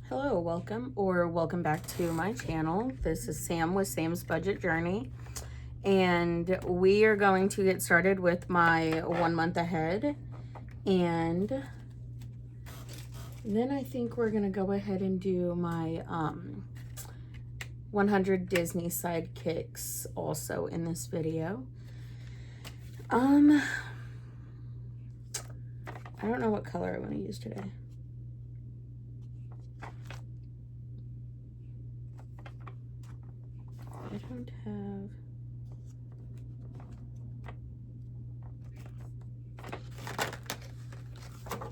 Hello, welcome back to my channel. This is Sam with Sam's Budget Journey, and we are going to get started with my 1 month ahead, and then I think we're gonna go ahead and do my 100 Disney Sidekicks also in this video. I don't know what color I want to use today. I don't have...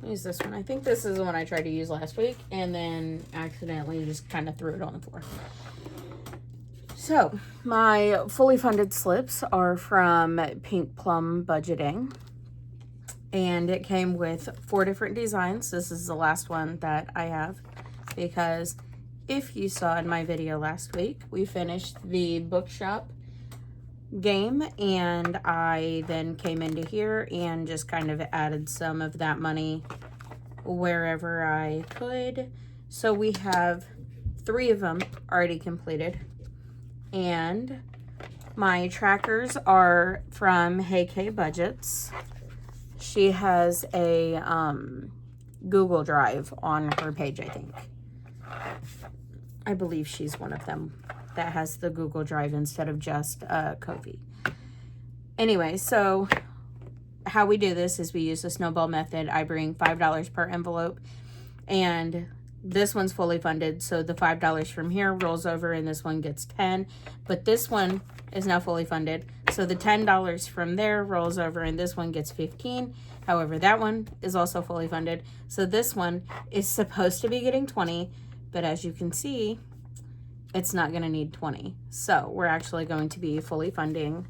Use this one. I think this is the one I tried to use last week and then accidentally just kind of threw it on the floor. So, my fully funded slips are from Pink Plum Budgeting. And it came with 4 different designs. This is the last one that I have because if you saw in my video last week, we finished the bookshop game, and I then came into here and just kind of added some of that money wherever I could. So we have 3 of them already completed, and my trackers are from Hey K Budgets. She has a Google Drive on her page, I think. I believe she's one of them that has the Google Drive instead of just Kofi. Anyway, so how we do this is we use the snowball method. I bring $5 per envelope, and this one's fully funded, so the $5 from here rolls over and this one gets 10, but this one is now fully funded, so the $10 from there rolls over and this one gets 15. However, that one is also fully funded, so this one is supposed to be getting 20, but as you can see, it's not going to need 20. So we're actually going to be fully funding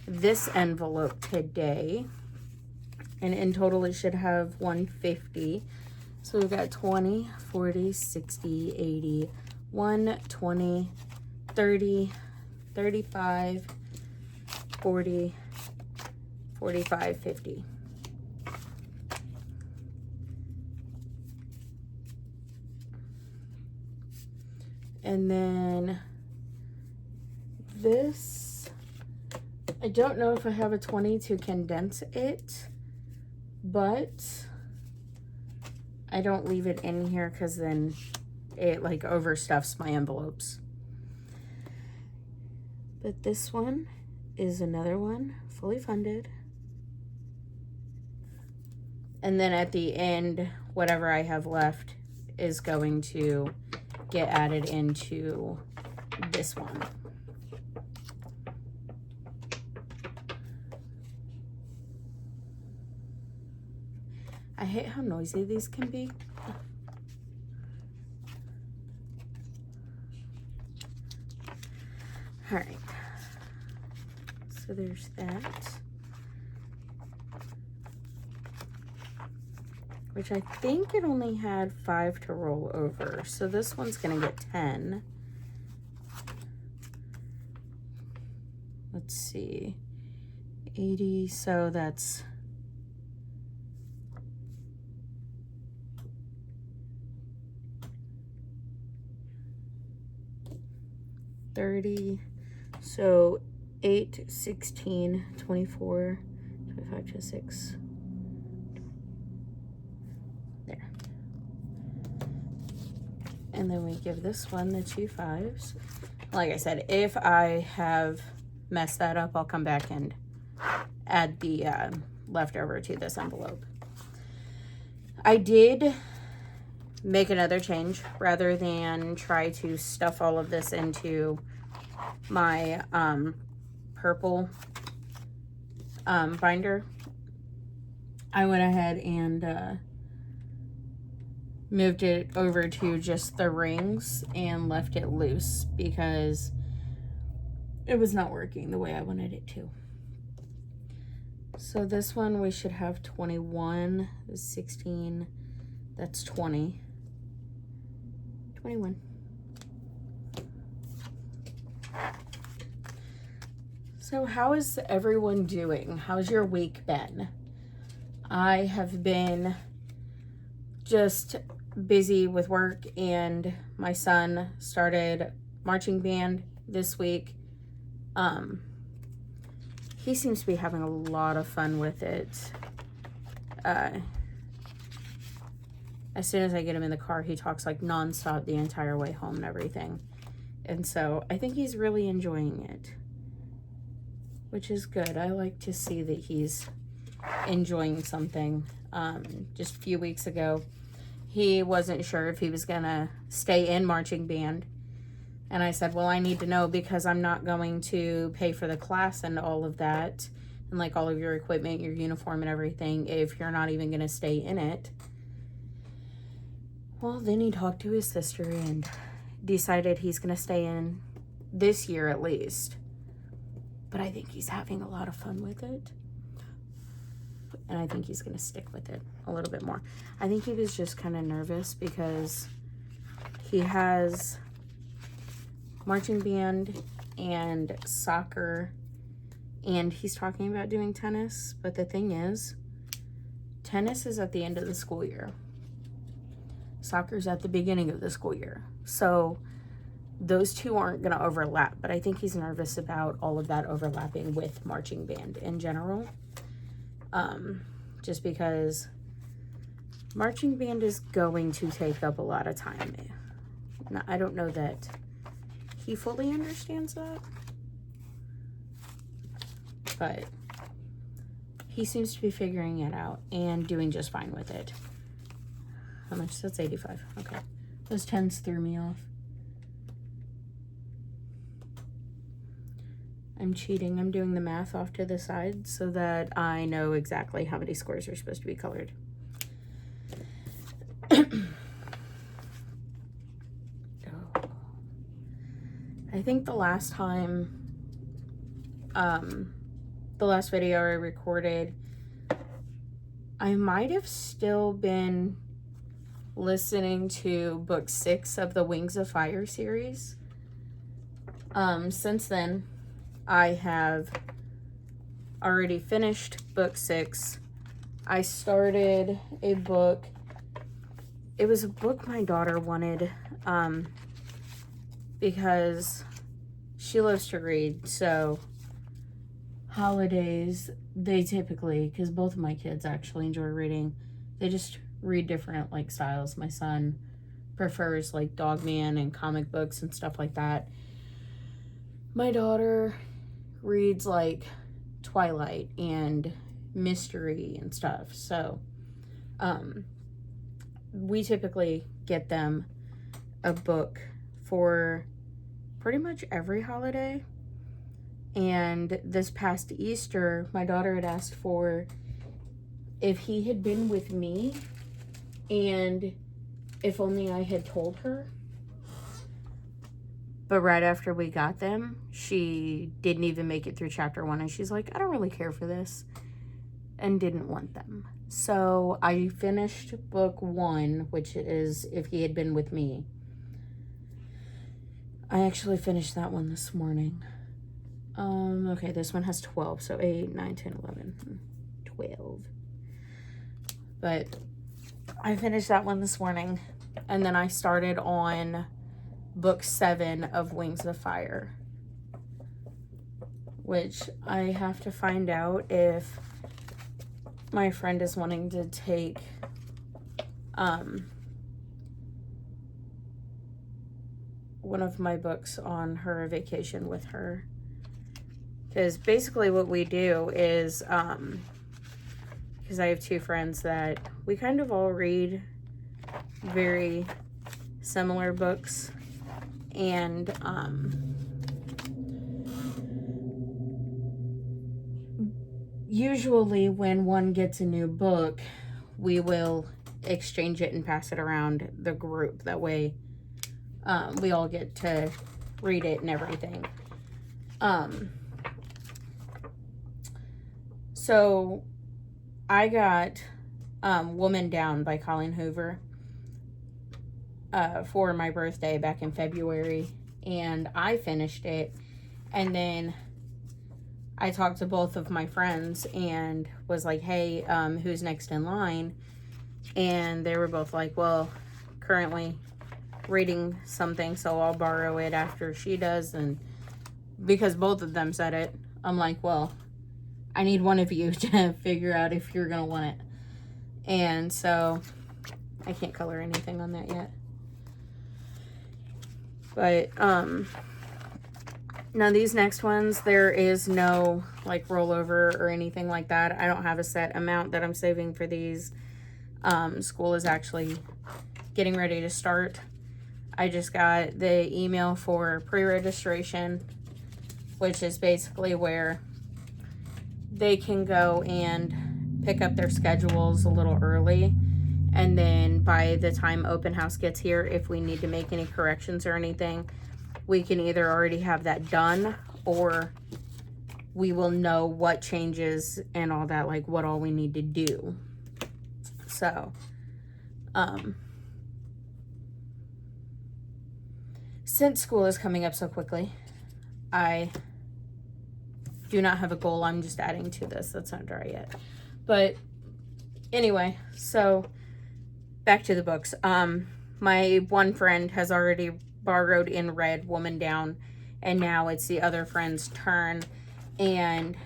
this envelope today, and in total it should have 150. So we've got 20, 40, 60, 80, 120, 30, 35, 40, 45, 50. And then this, I don't know if I have a 20 to condense it, but I don't leave it in here because then it like overstuffs my envelopes. But this one is another one, fully funded. And then at the end, whatever I have left is going to get added into this one. I hate how noisy these can be. All right, so there's that, which I think it only had 5 to roll over. So this one's gonna get 10. Let's see, 80, so that's 30, so 8, 16, 24, 25, 26. There. And then we give this one the 2 5s. Like I said, if I have messed that up, I'll come back and add the leftover to this envelope. I did make another change. Rather than try to stuff all of this into my purple binder, I went ahead and moved it over to just the rings and left it loose because it was not working the way I wanted it to. So this one we should have 21, 16, that's 20. 21. So how is everyone doing? How's your week been? I have been just busy with work, and my son started marching band this week. He seems to be having a lot of fun with it. As soon as I get him in the car, he talks like nonstop the entire way home and everything. And so I think he's really enjoying it, which is good. I like to see that he's enjoying something. Just a few weeks ago, he wasn't sure if he was gonna stay in marching band. And I said, well, I need to know, because I'm not going to pay for the class and all of that, and like all of your equipment, your uniform and everything, if you're not even gonna stay in it. Well, then he talked to his sister and decided he's gonna stay in this year at least. But I think he's having a lot of fun with it. And I think he's going to stick with it a little bit more. I think he was just kind of nervous because he has marching band and soccer, and he's talking about doing tennis. But the thing is, tennis is at the end of the school year. Soccer's at the beginning of the school year. So those two aren't going to overlap. But I think he's nervous about all of that overlapping with marching band in general. Just because marching band is going to take up a lot of time. Now, I don't know that he fully understands that, but he seems to be figuring it out and doing just fine with it. How much? That's 85. Okay. Those 10s threw me off. I'm cheating. I'm doing the math off to the side so that I know exactly how many squares are supposed to be colored. I think the last time, the last video I recorded, I might have still been listening to book 6 of the Wings of Fire series. Since then, I have already finished book 6. I started a book. It was a book my daughter wanted, because she loves to read. So holidays, they typically, because both of my kids actually enjoy reading, they just read different like styles. My son prefers like Dogman and comic books and stuff like that. My daughter reads like Twilight and mystery and stuff. So we typically get them a book for pretty much every holiday. And this past Easter, my daughter had asked for If He Had Been With Me, and If Only I Had Told Her. But right after we got them, she didn't even make it through chapter 1, and she's like, I don't really care for this, and didn't want them. So I finished book 1, which is If He Had Been With Me. I actually finished that one this morning. Okay, this one has 12, so 8, 9, 10, 11, 12. But I finished that one this morning, and then I started on book 7 of Wings of Fire, which I have to find out if my friend is wanting to take one of my books on her vacation with her. Because basically what we do is, because I have 2 friends that we kind of all read very similar books, and usually when one gets a new book, we will exchange it and pass it around the group. That way we all get to read it and everything. So I got Woman Down by Colleen Hoover for my birthday back in February, and I finished it, and then I talked to both of my friends and was like, hey, who's next in line? And they were both like, well, currently reading something, so I'll borrow it after she does. And because both of them said it, I'm like, well, I need one of you to figure out if you're gonna want it. And so I can't color anything on that yet. But now these next ones, there is no like rollover or anything like that. I don't have a set amount that I'm saving for these. School is actually getting ready to start. I just got the email for pre-registration, which is basically where they can go and pick up their schedules a little early. And then by the time open house gets here, if we need to make any corrections or anything, we can either already have that done, or we will know what changes and all that, like what all we need to do. So, since school is coming up so quickly, I do not have a goal. I'm just adding to this. That's not dry yet. But anyway, so back to the books. My one friend has already borrowed In Red, Woman Down, and now it's the other friend's turn, and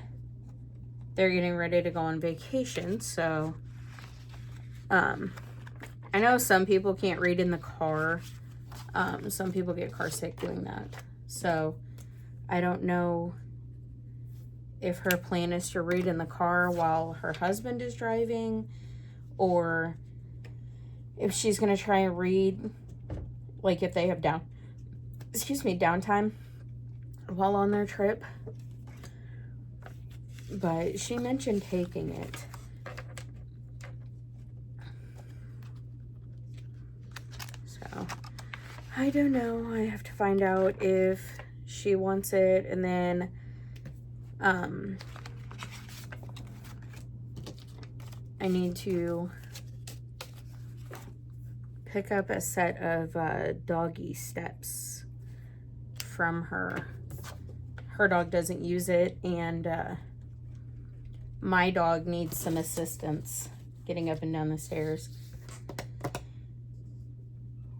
they're getting ready to go on vacation. So I know some people can't read in the car. Some people get car sick doing that. So I don't know if her plan is to read in the car while her husband is driving, or if she's going to try and read, like if they have downtime while on their trip. But she mentioned taking it. So I don't know. I have to find out if she wants it, and then I need to pick up a set of doggy steps from her. Her dog doesn't use it, and my dog needs some assistance getting up and down the stairs.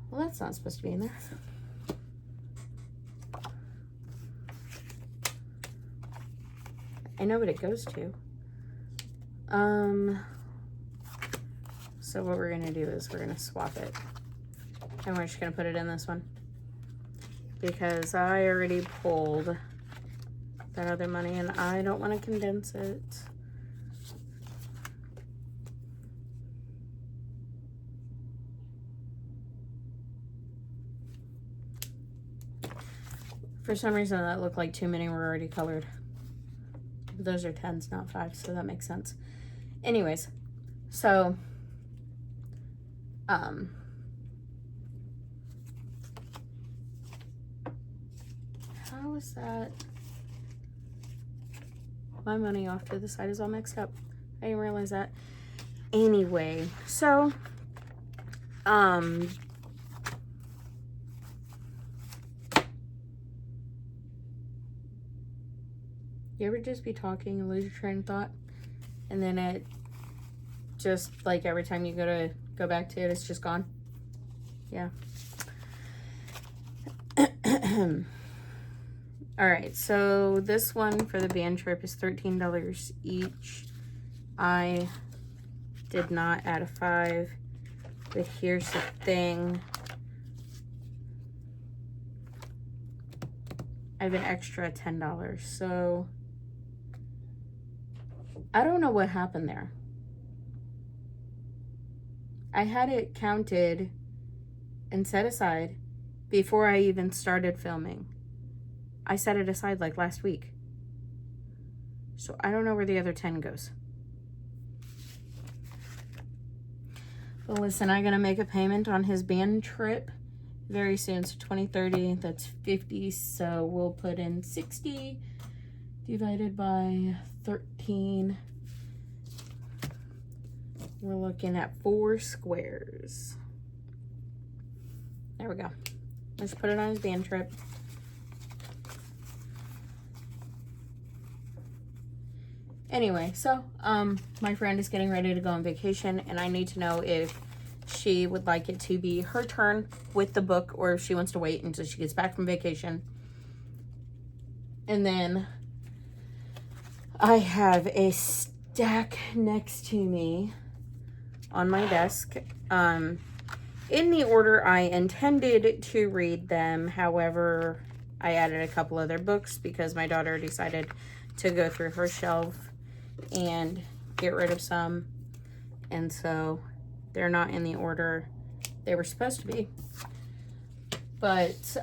Well, that's not supposed to be in there. I know what it goes to. So what we're gonna do is we're gonna swap it, and we're just gonna put it in this one because I already pulled that other money and I don't want to condense it. For some reason that looked like too many were already colored. Those are 10s, not 5s, so that makes sense. Anyways, so how is that? My money off to the side is all mixed up. I didn't realize that. Anyway, so you ever just be talking and lose your train of thought, and then it just, like, every time you go back to it, it's just gone? Yeah. All right, so this one for the band trip is $13 each. I did not add a 5, but here's the thing. I have an extra $10, so I don't know what happened there. I had it counted and set aside before I even started filming. I set it aside like last week. So I don't know where the other 10 goes. But listen, I'm gonna make a payment on his band trip very soon. So 2030, that's 50. So we'll put in 60 divided by 13. We're looking at 4 squares. There we go. Let's put it on his band trip. Anyway, so my friend is getting ready to go on vacation, and I need to know if she would like it to be her turn with the book, or if she wants to wait until she gets back from vacation. And then I have a stack next to me on my desk. In the order I intended to read them. However, I added a couple other books because my daughter decided to go through her shelf and get rid of some. And so they're not in the order they were supposed to be. But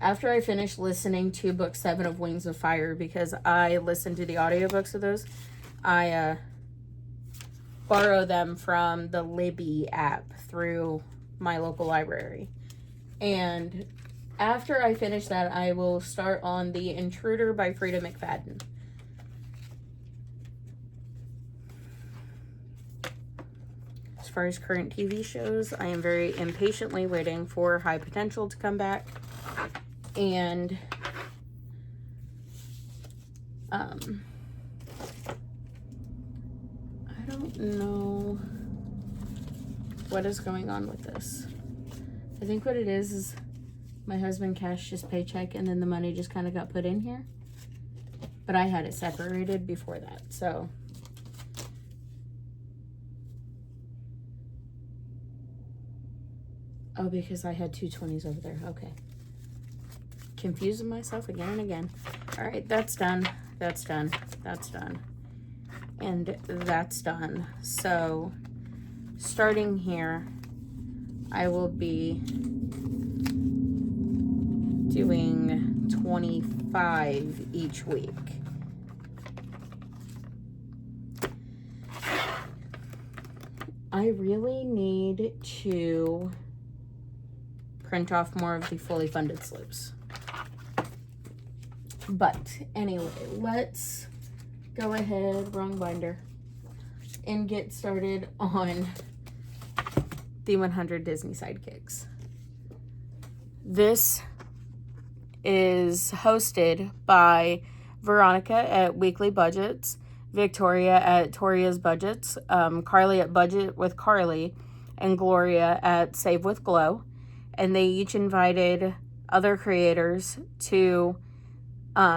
after I finished listening to book 7 of Wings of Fire, because I listened to the audiobooks of those, I borrow them from the Libby app through my local library. And after I finish that, I will start on The Intruder by Frida McFadden. As far as current TV shows, I am very impatiently waiting for High Potential to come back. And I don't know what is going on with this. I think what it is my husband cashed his paycheck and then the money just kind of got put in here. But I had it separated before that, so. Oh, because I had 2 20s over there. Okay. Confusing myself again and again. All right, that's done. That's done. That's done. And that's done. So, starting here, I will be doing 25 each week. I really need to print off more of the fully funded slips. But anyway, let's go ahead, wrong binder, and get started on the 100 Disney Sidekicks. This is hosted by Veronica at Weekly Budgets, Victoria at Toria's Budgets, Carly at Budget with Carly, and Gloria at Save with Glow. And they each invited other creators to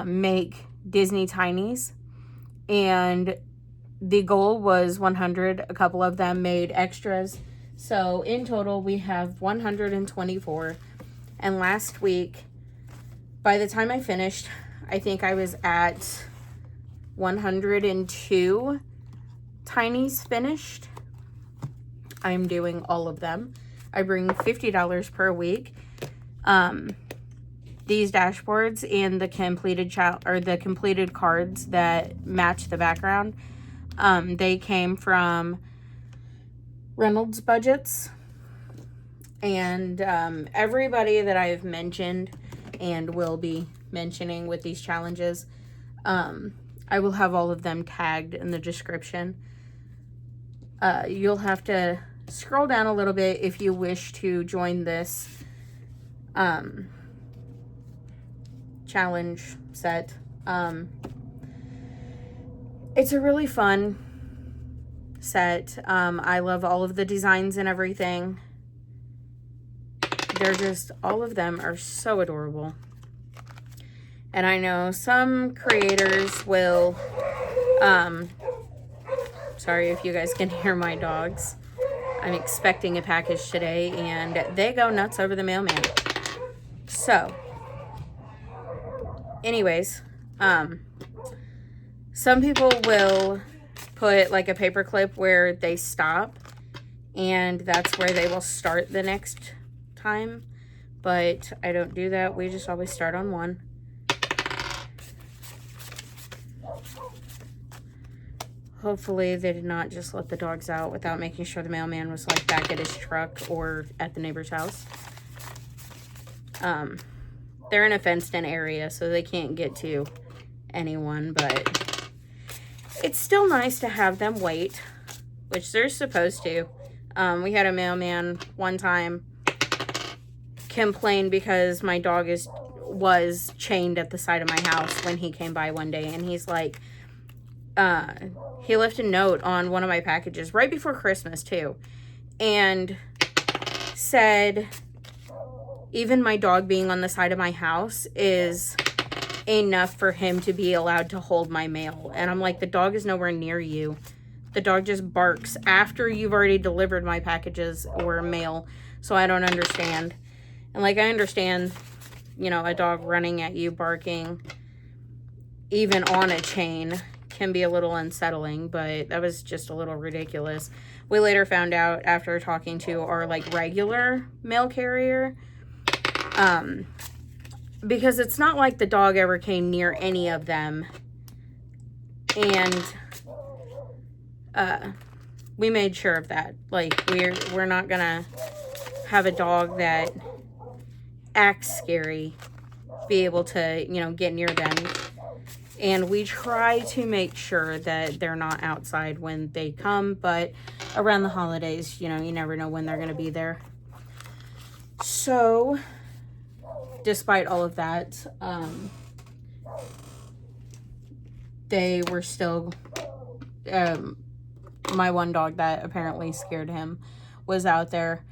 make Disney Tinies. And the goal was 100. A couple of them made extras. So in total, we have 124. And last week, by the time I finished, I think I was at 102 Tinies finished. I'm doing all of them. I bring $50 per week. These dashboards and the completed cards that match the background, they came from Reynolds Budgets. And everybody that I've mentioned and will be mentioning with these challenges, I will have all of them tagged in the description. You'll have to scroll down a little bit if you wish to join this challenge set. It's a really fun set. I love all of the designs and everything. They're just, all of them are so adorable. And I know some creators will, sorry if you guys can hear my dogs. I'm expecting a package today, and they go nuts over the mailman. So, anyways, some people will put like a paper clip where they stop, and that's where they will start the next time. But I don't do that. We just always start on one. Hopefully they did not just let the dogs out without making sure the mailman was like back at his truck or at the neighbor's house. They're in a fenced-in area, so they can't get to anyone, but it's still nice to have them wait, which they're supposed to. We had a mailman one time complain because my dog was chained at the side of my house when he came by one day, and he's like, he left a note on one of my packages right before Christmas too, and said, even my dog being on the side of my house is enough for him to be allowed to hold my mail. And I'm like, the dog is nowhere near you. The dog just barks after you've already delivered my packages or mail. So I don't understand. And like, I understand, you know, a dog running at you, barking, even on a chain, can be a little unsettling, but that was just a little ridiculous. We later found out after talking to our like regular mail carrier, because it's not like the dog ever came near any of them. And we made sure of that. Like, we're not gonna have a dog that acts scary be able to, you know, get near them. And we try to make sure that they're not outside when they come, but around the holidays, you know, you never know when they're going to be there. So, despite all of that, they were still, my one dog that apparently scared him was out there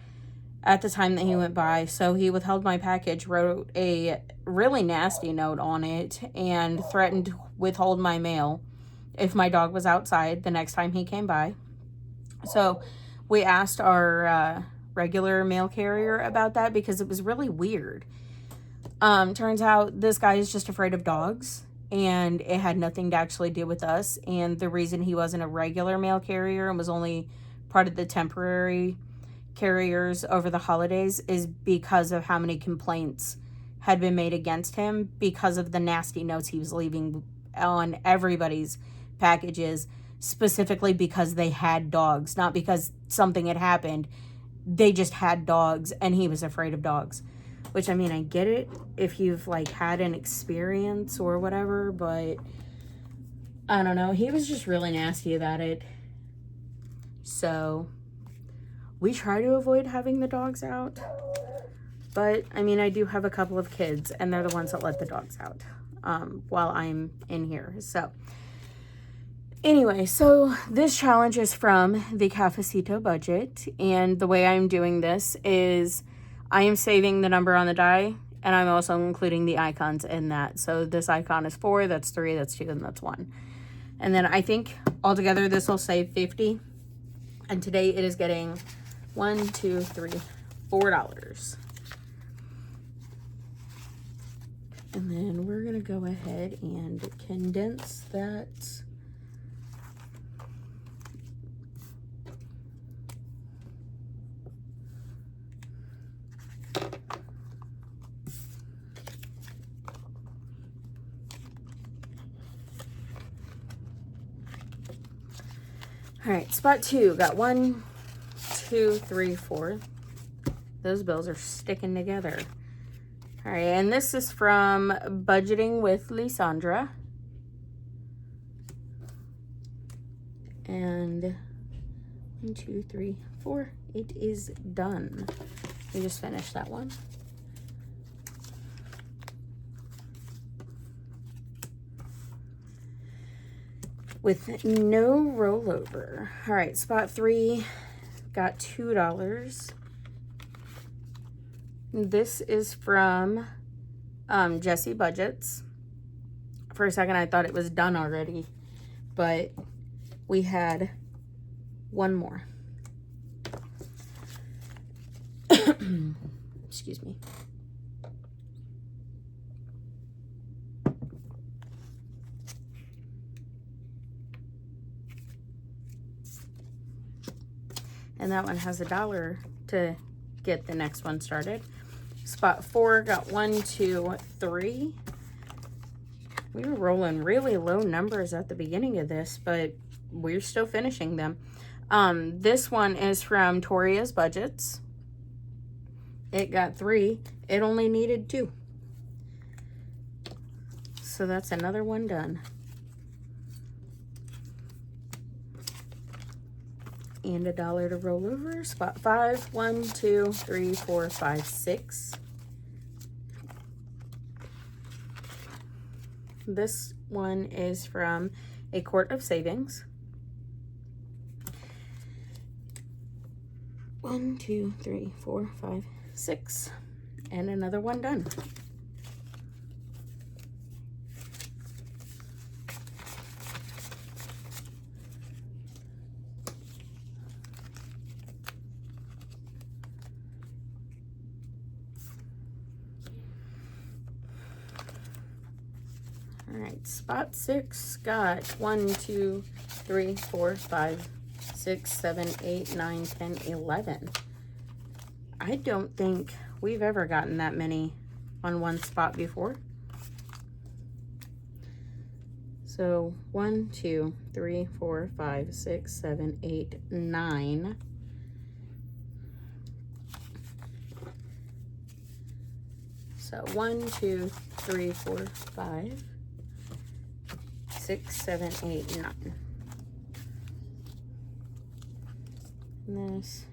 at the time that he went by. So he withheld my package, wrote a really nasty note on it, and threatened to withhold my mail if my dog was outside the next time he came by. So we asked our regular mail carrier about that because it was really weird. Turns out this guy is just afraid of dogs, and it had nothing to actually do with us. And the reason he wasn't a regular mail carrier and was only part of the temporary carriers over the holidays is because of how many complaints had been made against him because of the nasty notes he was leaving on everybody's packages, specifically because they had dogs, not because something had happened. They just had dogs, and he was afraid of dogs. Which, I mean, I get it if you've, like, had an experience or whatever, but I don't know. He was just really nasty about it. So we try to avoid having the dogs out. But, I mean, I do have a couple of kids, and they're the ones that let the dogs out while I'm in here. So, anyway, so this challenge is from the Cafecito budget. And the way I'm doing this is I am saving the number on the die, and I'm also including the icons in that. So this icon is 4, that's 3, that's 2, and that's 1. And then I think altogether this will save $50. And today it is getting $4. And then we're going to go ahead and condense that. All right, spot 2, got 1, 2, 3, 4. Those bills are sticking together. All right, and this is from Budgeting with Lysandra. And 1, 2, 3, 4. It is done. We just finished that one. With no rollover. All right, spot 3 got $2. This is from Jessie Budgets. For a second, I thought it was done already, but we had one more. Excuse me. And that one has $1 to get the next one started. Spot 4 got 1, 2, 3. We were rolling really low numbers at the beginning of this, but we're still finishing them. This one is from Toria's Budgets. It got 3. It only needed 2. So that's another one done. And $1 to roll over. Spot 5, 1, 2, 3, 4, 5, 6. This one is from a quart of savings. 1, 2, 3, 4, 5, 6, and another one done. All right, spot 6 got 1, 2, 3, 4, 5, 6, 7, 8, 9, 10, 11. I don't think we've ever gotten that many on one spot before. So 1, 2, 3, 4, 5, 6, 7, 8, 9. So 1, 2, 3, 4, 5, 6, 7, 8, 9. And this.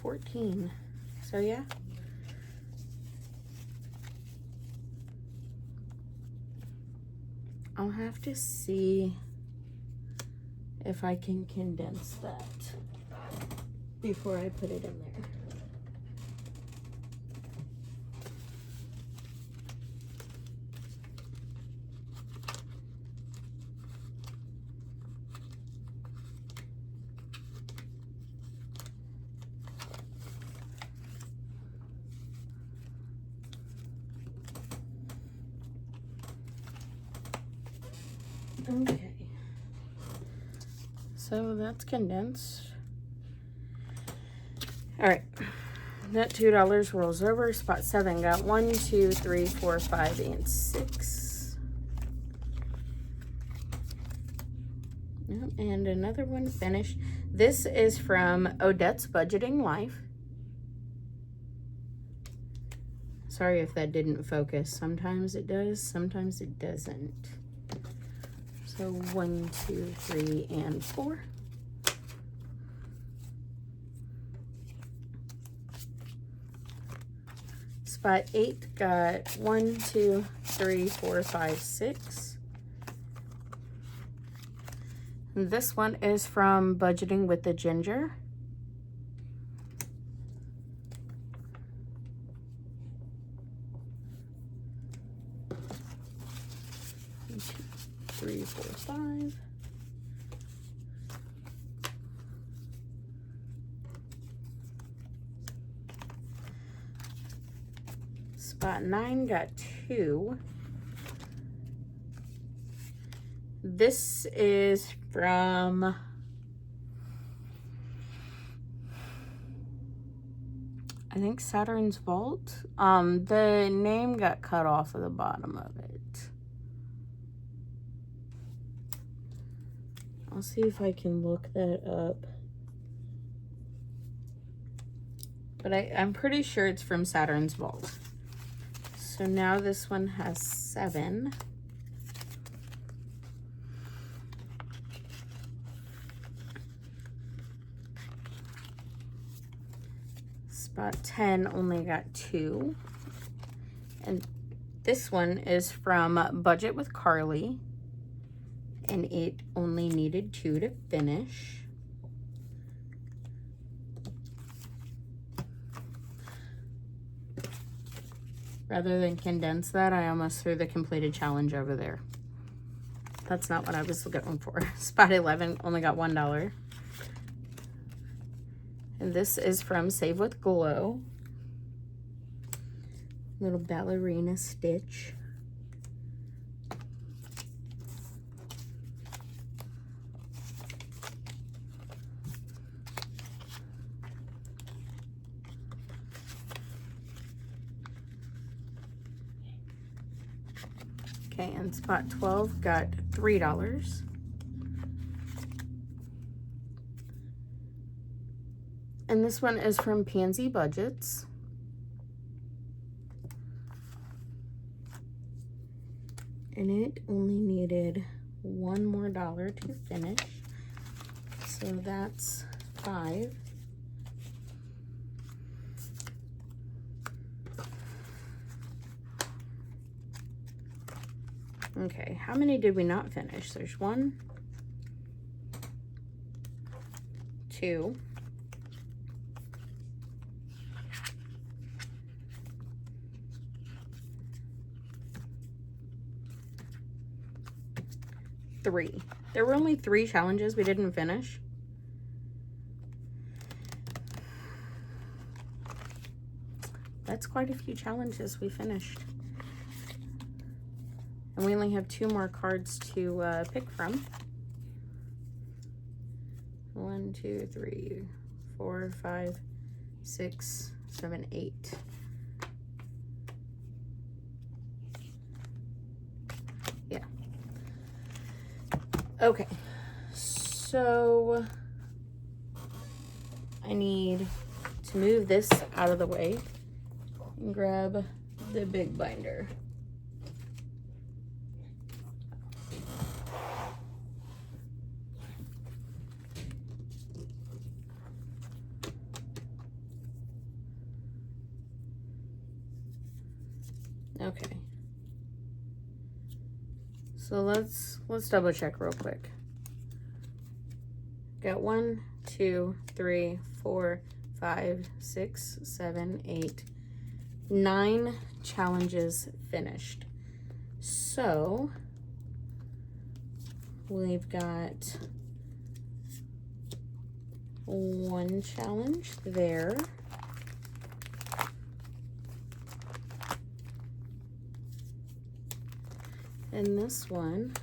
$14. So yeah. I'll have to see if I can condense that before I put it in there. Okay, so that's condensed. All right, that $2 rolls over. Spot 7 got 1, 2, 3, 4, 5, and 6. Yep, and another one finished. This is from Odette's Budgeting Life. Sorry if that didn't focus. Sometimes it does, sometimes it doesn't. So 1, 2, 3, and 4. Spot 8 got 1, 2, 3, 4, 5, 6. And this one is from Budgeting with the Ginger. Three, 4, 5. Spot 9 got 2. This is from I think Saturn's Vault. The name got cut off at the bottom of it. I'll see if I can look that up. But I'm pretty sure it's from Saturn's Vault. So now this one has 7. Spot 10 only got 2. And this one is from Budget with Carly. And it only needed 2 to finish. Rather than condense that, I almost threw the completed challenge over there. That's not what I was looking for. Spot 11 only got $1. And this is from Save with Glow. Little ballerina stitch. Okay, and spot 12 got $3. And this one is from Pansy Budgets. And it only needed $1 more to finish. So that's 5. Okay, how many did we not finish? There's 1, 2, 3. There were only 3 challenges we didn't finish. That's quite a few challenges we finished. And we only have 2 more cards to pick from. 1, 2, 3, 4, 5, 6, 7, 8. Yeah. Okay. So I need to move this out of the way and grab the big binder. Okay. So let's double check real quick. Got 1, 2, 3, 4, 5, 6, 7, 8, 9 challenges finished. So we've got 1 challenge there. And this one,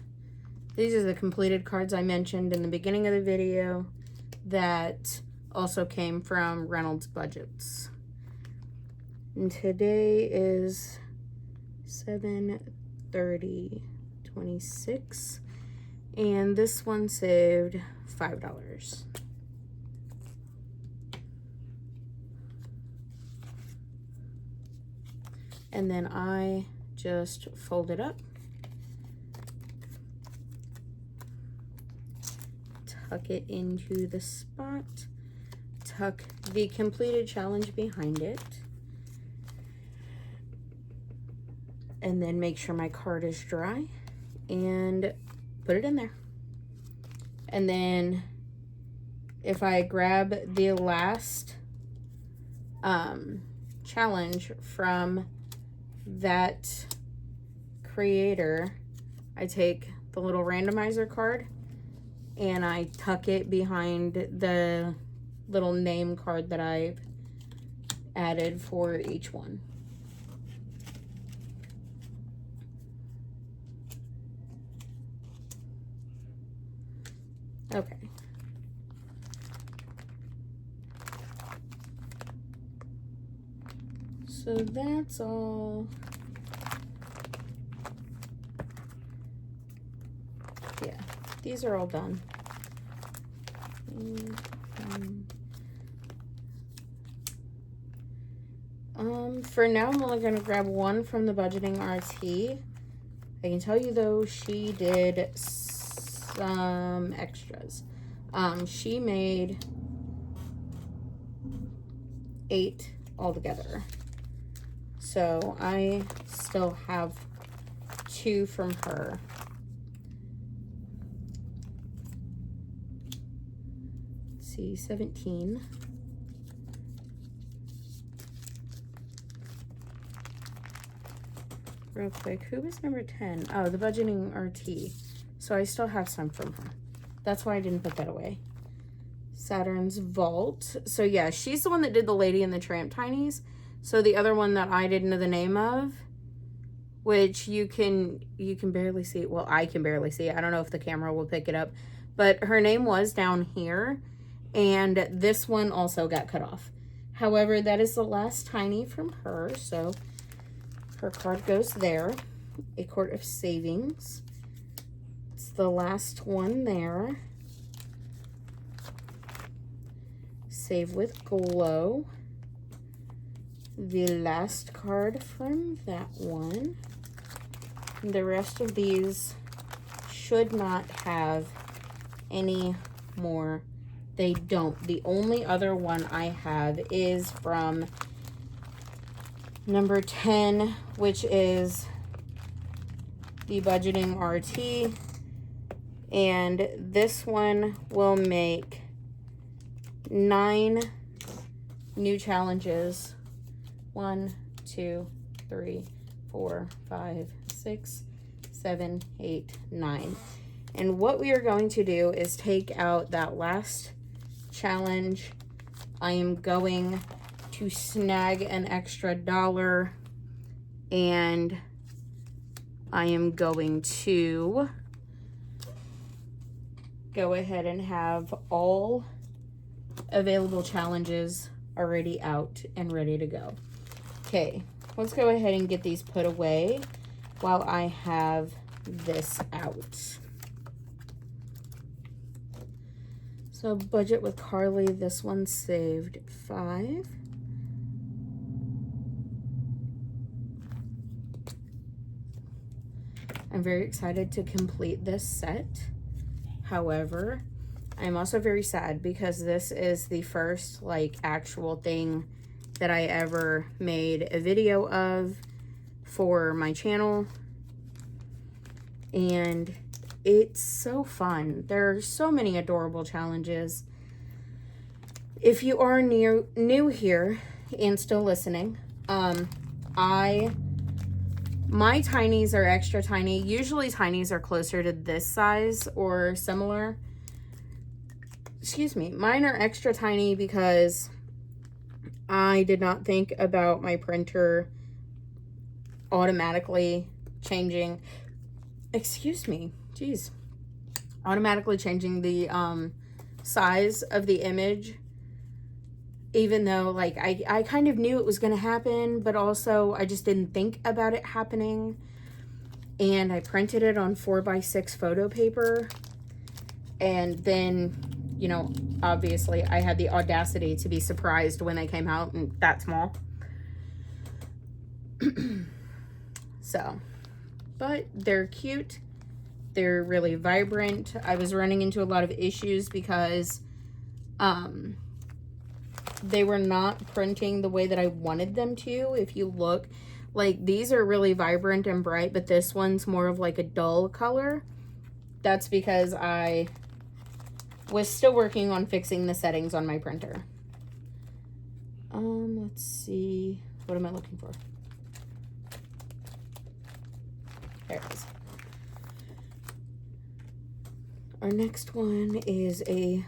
these are the completed cards I mentioned in the beginning of the video that also came from Reynolds Budgets. And today is 7/30/26, and this one saved $5. And then I just fold it up, tuck it into the spot, tuck the completed challenge behind it, and then make sure my card is dry and put it in there. And then if I grab the last challenge from that creator, I take the little randomizer card and I tuck it behind the little name card that I've added for each one. Okay. So that's all. Yeah, these are all done. For now, I'm only going to grab 1 from the Budgeting RT. I can tell you, though, she did some extras. She made 8 altogether. So I still have 2 from her. Let's see, 17. Real quick, who was number 10? Oh, the Budgeting RT. So I still have some from her. That's why I didn't put that away. Saturn's Vault. So yeah, she's the one that did the Lady and the Tramp Tinies. So the other one that I didn't know the name of, which you can barely see. Well, I can barely see. I don't know if the camera will pick it up, but her name was down here, and this one also got cut off. However, that is the last tiny from her, so her card goes there. A Court of Savings. It's the last one there. Save with Glow. The last card from that one. The rest of these should not have any more. They don't. The only other one I have is from number 10, which is the budgeting RT, and this one will make 9 new challenges. 1, 2, 3, 4, 5, 6, 7, 8, 9. And what we are going to do is take out that last challenge. I am going to snag an extra $1, and I am going to go ahead and have all available challenges already out and ready to go. Okay, let's go ahead and get these put away while I have this out. So budget with Carly, this one saved 5. I'm very excited to complete this set. However, I'm also very sad because this is the first like actual thing that I ever made a video of for my channel. And it's so fun. There are so many adorable challenges. If you are new here and still listening, my tinies are extra tiny. Usually tinies are closer to this size or similar. Excuse me. Mine are extra tiny because I did not think about my printer automatically changing, automatically changing the size of the image, even though like I kind of knew it was going to happen, but also I just didn't think about it happening. And I printed it on 4x6 photo paper, and then, you know, obviously I had the audacity to be surprised when they came out and that small. So, but they're cute. They're really vibrant. I was running into a lot of issues because they were not printing the way that I wanted them to. If you look, like these are really vibrant and bright, but this one's more of like a dull color. That's because I was still working on fixing the settings on my printer. Let's see. What am I looking for? There it is. Our next one is a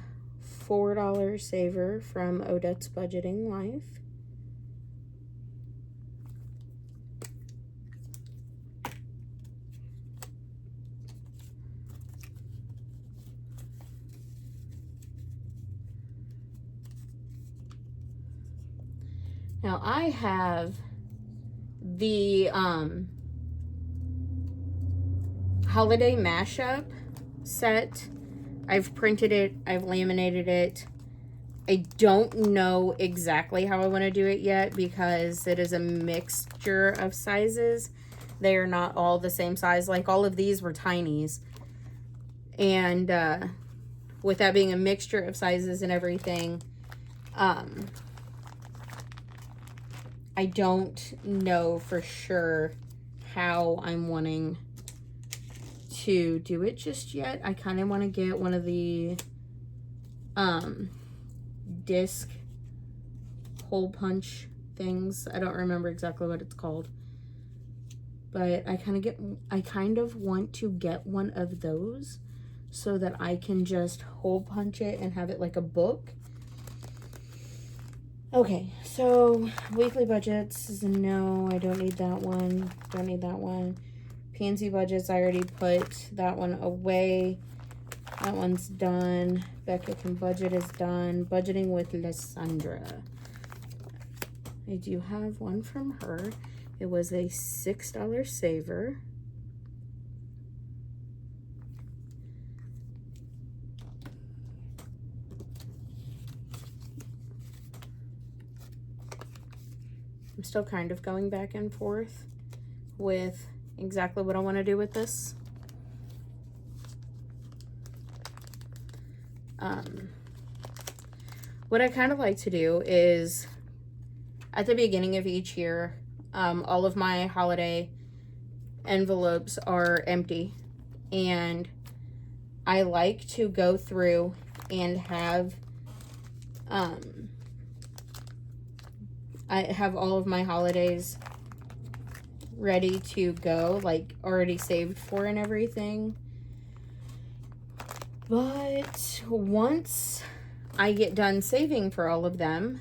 $4 saver from Odette's Budgeting Life. Now I have the holiday mashup set. I've printed it, I've laminated it. I don't know exactly how I want to do it yet because it is a mixture of sizes. They are not all the same size. Like all of these were tinies. And with that being a mixture of sizes and everything, I don't know for sure how I'm wanting to do it just yet. I kind of want to get one of the disc hole punch things. I don't remember exactly what it's called, but I kind of want to get one of those so that I can just hole punch it and have it like a book. Okay, so weekly budgets, no, I don't need that one. Don't need that one. Pansy budgets, I already put that one away. That one's done. Becca Can Budget is done. Budgeting with Lysandra. I do have one from her. It was a $6 saver. I'm still kind of going back and forth with exactly what I want to do with this. What I kind of like to do is at the beginning of each year, all of my holiday envelopes are empty, and I like to go through and have I have all of my holidays ready to go, like already saved for and everything. But once I get done saving for all of them,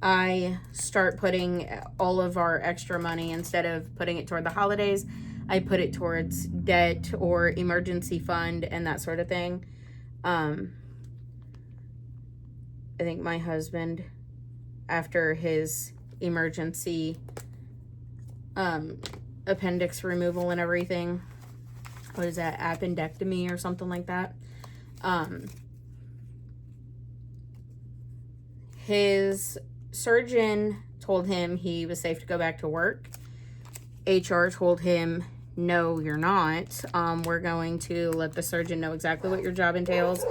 I start putting all of our extra money, instead of putting it toward the holidays, I put it towards debt or emergency fund and that sort of thing. I think my husband, after his emergency appendix removal and everything, what is that, appendectomy or something like that, his surgeon told him he was safe to go back to work. HR told him, no, you're not. We're going to let the surgeon know exactly what your job entails,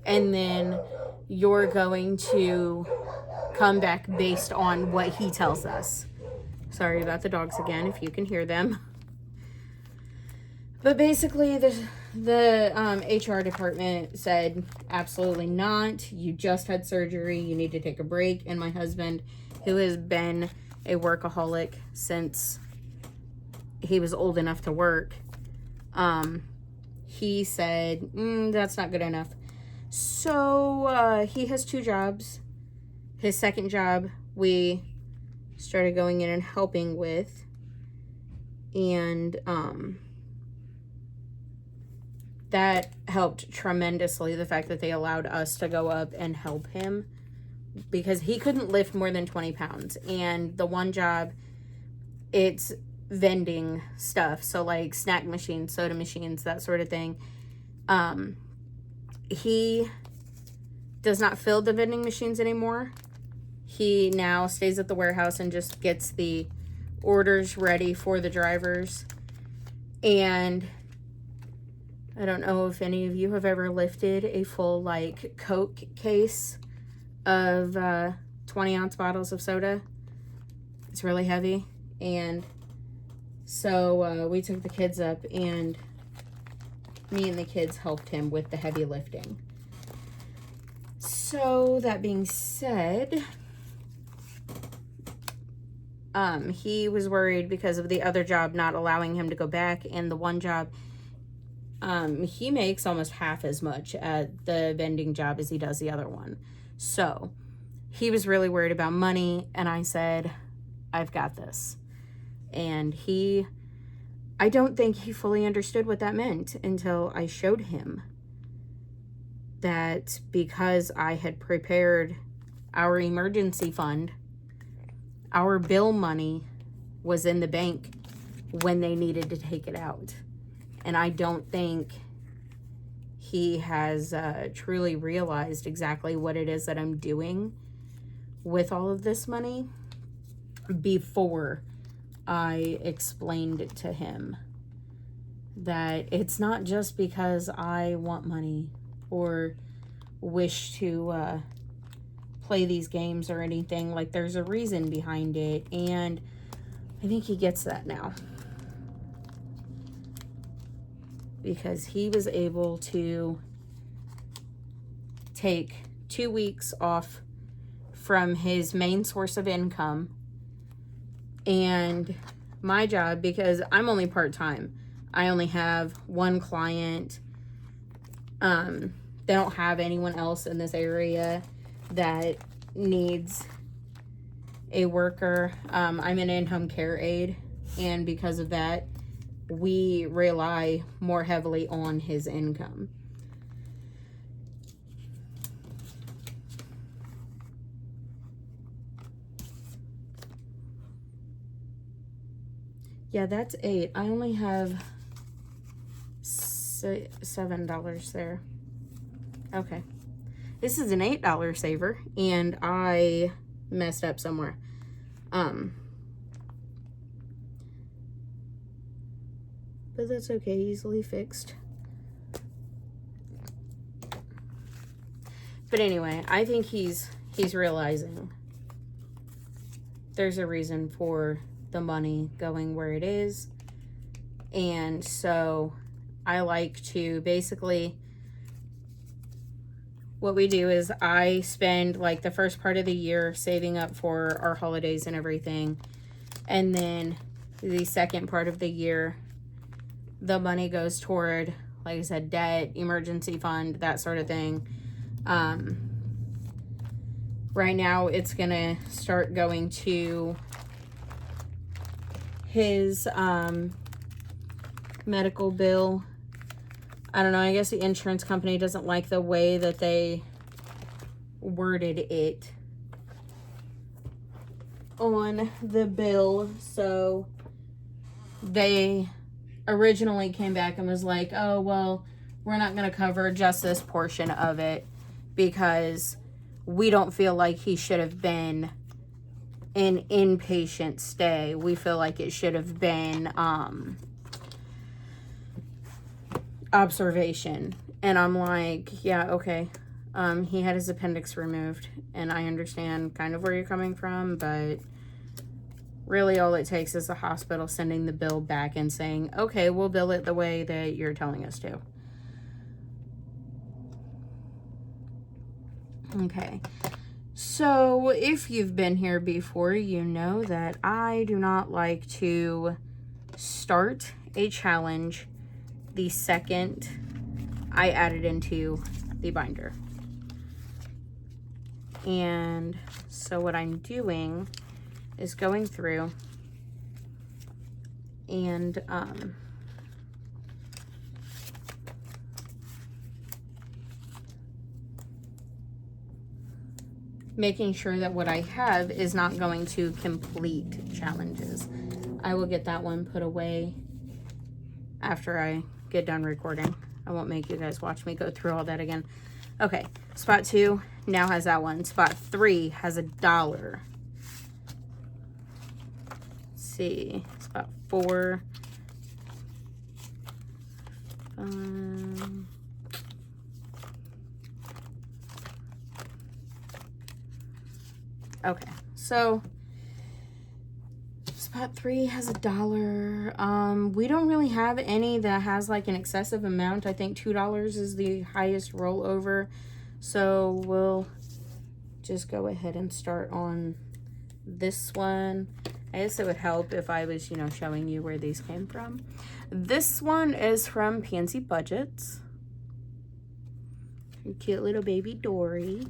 and then you're going to come back based on what he tells us. Sorry about the dogs again, if you can hear them. But basically, the HR department said, absolutely not. You just had surgery. You need to take a break. And my husband, who has been a workaholic since he was old enough to work, he said, that's not good enough. So he has 2 jobs. His second job, we started going in and helping with. And that helped tremendously, the fact that they allowed us to go up and help him, because he couldn't lift more than 20 pounds. And the one job, it's vending stuff, so like snack machines, soda machines, that sort of thing. He does not fill the vending machines anymore. He now stays at the warehouse and just gets the orders ready for the drivers. And I don't know if any of you have ever lifted a full, like, Coke case of 20-ounce bottles of soda. It's really heavy. And so we took the kids up, and me and the kids helped him with the heavy lifting. So that being said, he was worried because of the other job not allowing him to go back, and the one job, he makes almost half as much at the vending job as he does the other one. So he was really worried about money, and I said, I've got this. And I don't think he fully understood what that meant until I showed him that because I had prepared our emergency fund, our bill money was in the bank when they needed to take it out. And I don't think he has truly realized exactly what it is that I'm doing with all of this money before I explained it to him, that it's not just because I want money or wish to play these games or anything. Like, there's a reason behind it, and I think he gets that now, because he was able to take 2 weeks off from his main source of income. And my job, because I'm only part-time, I only have one client. They don't have anyone else in this area that needs a worker. I'm an in-home care aide, and because of that, we rely more heavily on his income. Yeah, that's 8. I only have $7 there. Okay. This is an $8 saver, and I messed up somewhere. But that's okay, easily fixed. But anyway, I think he's realizing there's a reason for the money going where it is. And so I like to basically, what we do is I spend like the first part of the year saving up for our holidays and everything. And then the second part of the year, the money goes toward, like I said, debt, emergency fund, that sort of thing. Right now it's gonna start going to his medical bill. I don't know, I guess the insurance company doesn't like the way that they worded it on the bill, so they originally came back and was like, oh, well, we're not going to cover just this portion of it because we don't feel like he should have been an inpatient stay. We feel like it should have been observation. And I'm like, yeah, okay. He had his appendix removed, and I understand kind of where you're coming from, but really all it takes is the hospital sending the bill back and saying, okay, we'll bill it the way that you're telling us to. Okay, so if you've been here before, you know that I do not like to start a challenge the second I add it into the binder. And so what I'm doing is going through and making sure that what I have is not going to complete challenges. I will get that one put away after I get done recording. I won't make you guys watch me go through all that again. Okay, spot 2 now has that one. Spot 3 has $1. Let's see, spot 4. Okay, so spot 3 has $1. We don't really have any that has like an excessive amount. I think $2 is the highest rollover. So we'll just go ahead and start on this one. I guess it would help if I was, showing you where these came from. This one is from PNC Budgets. Cute little baby Dory.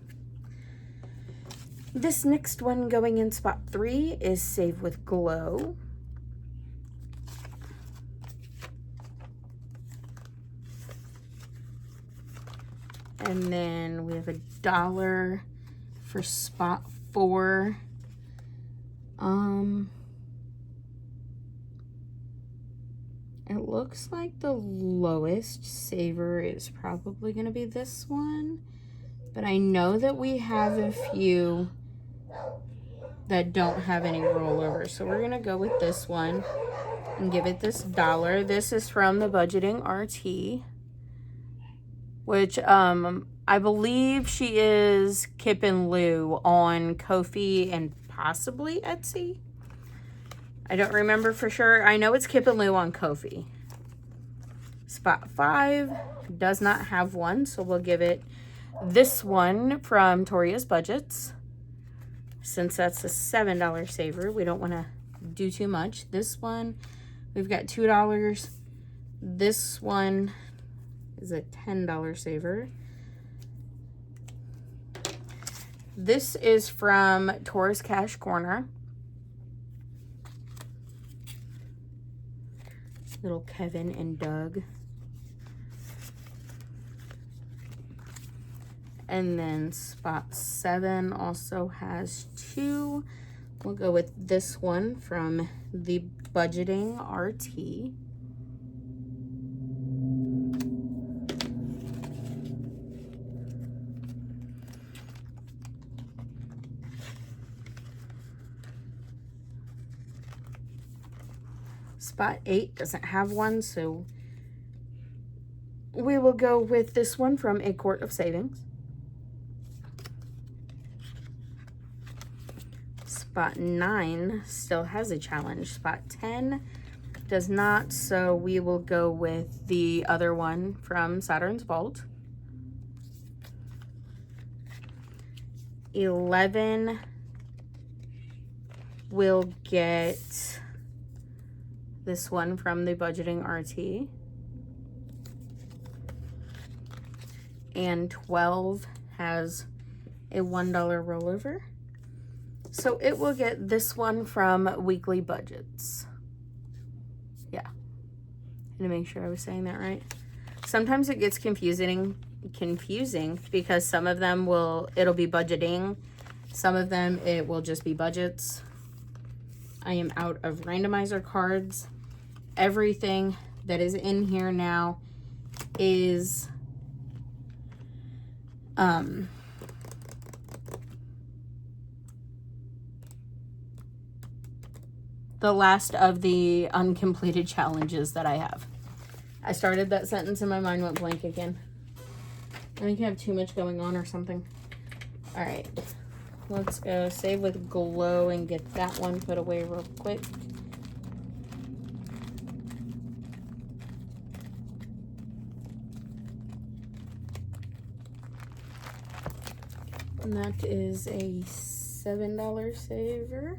This next one going in spot 3 is Save with Glow. And then we have $1 for spot 4. It looks like the lowest saver is probably going to be this one. But I know that we have a few that don't have any rollover. So we're going to go with this one and give it this $1. This is from the Budgeting RT, which I believe she is Kip and Lou on Ko-fi and possibly Etsy. I don't remember for sure. I know it's Kip and Lou on Ko-fi. Spot 5 does not have one, so we'll give it this one from Toria's Budgets. Since that's a $7 saver, we don't want to do too much. This one, we've got $2. This one is a $10 saver. This is from Taurus Cash Corner. Little Kevin and Doug. And then spot 7 also has 2. We'll go with this one from the Budgeting RT. Spot 8 doesn't have one, so we will go with this one from A Court of Savings. Spot 9 still has a challenge. Spot 10 does not, so we will go with the other one from Saturn's Vault. 11 will get this one from the Budgeting RT. And 12 has a $1 rollover. So it will get this one from Weekly Budgets. Yeah. To make sure I was saying that right. Sometimes it gets confusing because some of them it'll be budgeting. Some of them it will just be budgets. I am out of randomizer cards. Everything that is in here now is the last of the uncompleted challenges that I have. I started that sentence and my mind went blank again. I think I have too much going on or something. All right, let's go save with glow and get that one put away real quick. And that is a $7 saver.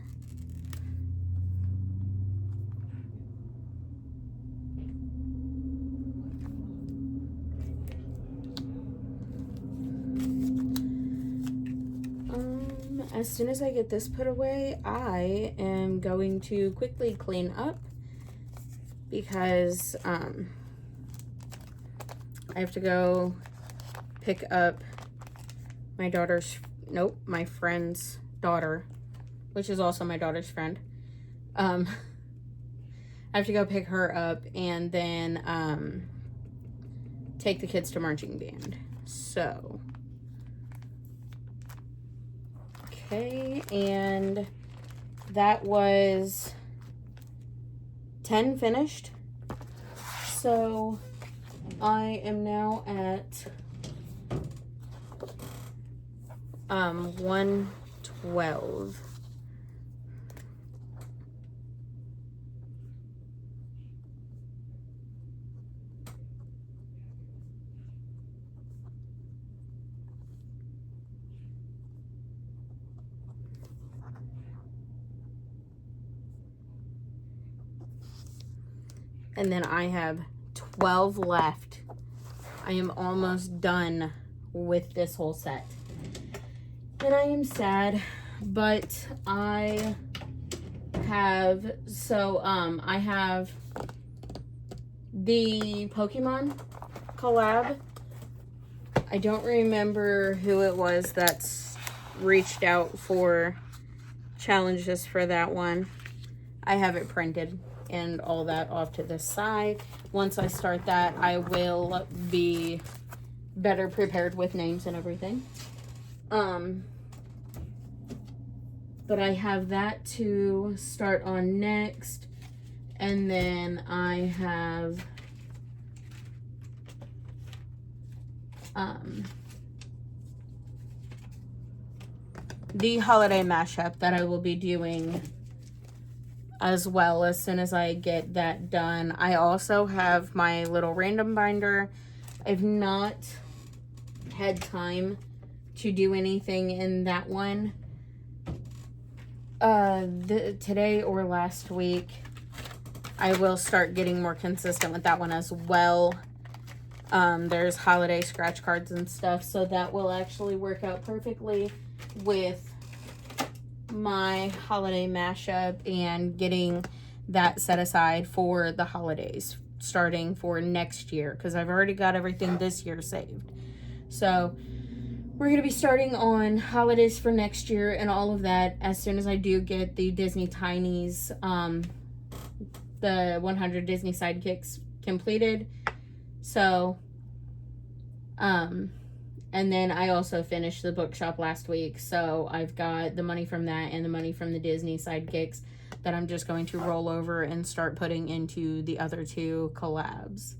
As soon as I get this put away, I am going to quickly clean up because I have to go pick up my friend's daughter, which is also my daughter's friend. I have to go pick her up and then take the kids to marching band. So okay, and that was 10 finished. So I am now at 112. And then I have 12 left. I am almost done with this whole set. And I am sad, but I have, I have the Pokemon collab. I don't remember who it was that's reached out for challenges for that one. I have it printed and all that off to the side. Once I start that, I will be better prepared with names and everything. But I have that to start on next. And then I have the holiday mashup that I will be doing as well as soon as I get that done. I also have my little random binder. I've not had time to do anything in that one today or last week. I will start getting more consistent with that one as well. There's holiday scratch cards and stuff, so that will actually work out perfectly with my holiday mashup and getting that set aside for the holidays starting for next year, because I've already got everything this year saved. So we're going to be starting on holidays for next year and all of that as soon as I do get the Disney Tinies, the 100 Disney Sidekicks completed. So, and then I also finished the bookshop last week. So I've got the money from that and the money from the Disney Sidekicks that I'm just going to roll over and start putting into the other two collabs.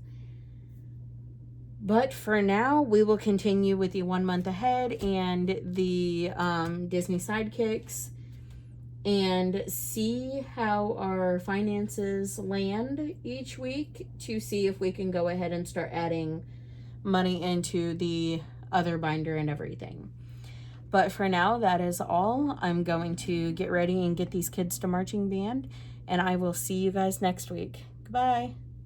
But for now, we will continue with the 1 month ahead and the Disney Sidekicks. and see how our finances land each week to see if we can go ahead and start adding money into the other binder and everything. But for now, that is all. I'm going to get ready and get these kids to marching band, and I will see you guys next week. Goodbye.